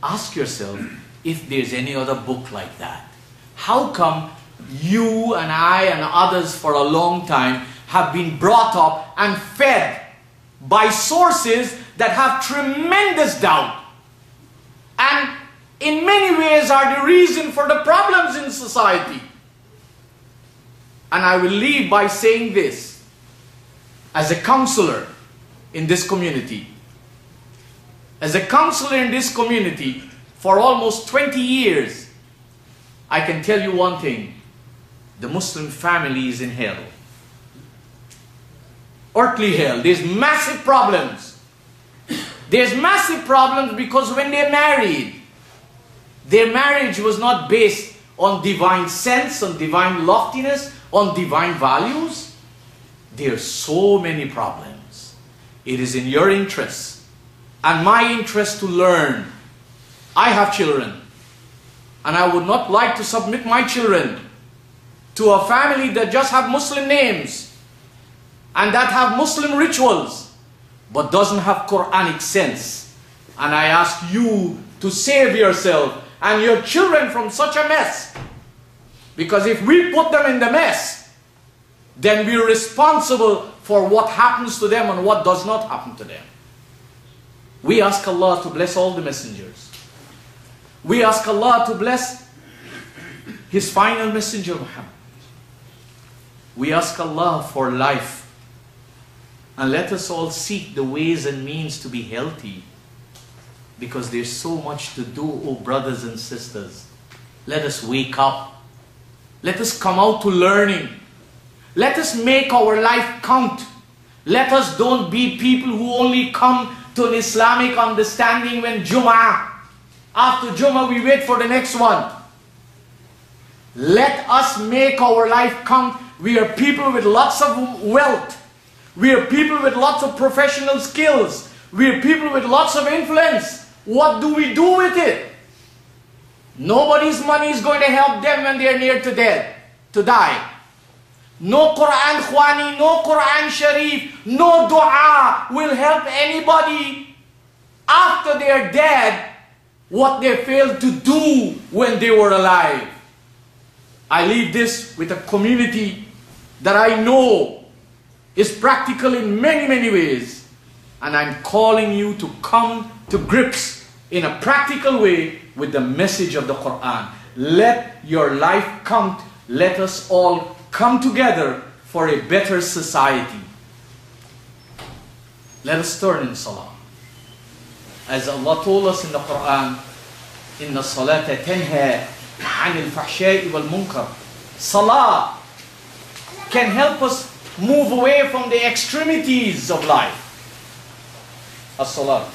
Ask yourself if there's any other book like that. How come you and I and others for a long time have been brought up and fed by sources that have tremendous doubt, and in many ways are the reason for the problems in society? And I will leave by saying this, as a counselor in this community. As a counselor in this community for almost 20 years, I can tell you one thing: the Muslim family is in hell. Earthly hell. There's massive problems. There's massive problems because when they married, their marriage was not based on divine sense, on divine loftiness, on divine values. There are so many problems. It is in your interest and my interest to learn. I have children, and I would not like to submit my children to a family that just have Muslim names and that have Muslim rituals but doesn't have Qur'anic sense. And I ask you to save yourself and your children from such a mess, because if we put them in the mess, then we're responsible for what happens to them and what does not happen to them. We ask Allah to bless all the messengers. We ask Allah to bless His final messenger, Muhammad. We ask Allah for life. And let us all seek the ways and means to be healthy, because there's so much to do, oh brothers and sisters. Let us wake up. Let us come out to learning. Let us make our life count. Let us don't be people who only come to an Islamic understanding when Jum'ah. After Jum'ah we wait for the next one. Let us make our life count. We are people with lots of wealth. We are people with lots of professional skills. We are people with lots of influence. What do we do with it? Nobody's money is going to help them when they are near to die. No Qur'an Khwani, no Qur'an Sharif, no dua will help anybody after they are dead what they failed to do when they were alive. I leave this with a community that I know is practical in many, many ways. And I'm calling you to come to grips in a practical way with the message of the Qur'an. Let your life count. Let us all come together for a better society. Let us turn in salah. As Allah told us in the Qur'an, إِنَّ الصَّلَاةَ تَنْهَى عَنِ الْفَحْشَاءِ وَالْمُنْكَرِ. Salah can help us move away from the extremities of life. As-salat.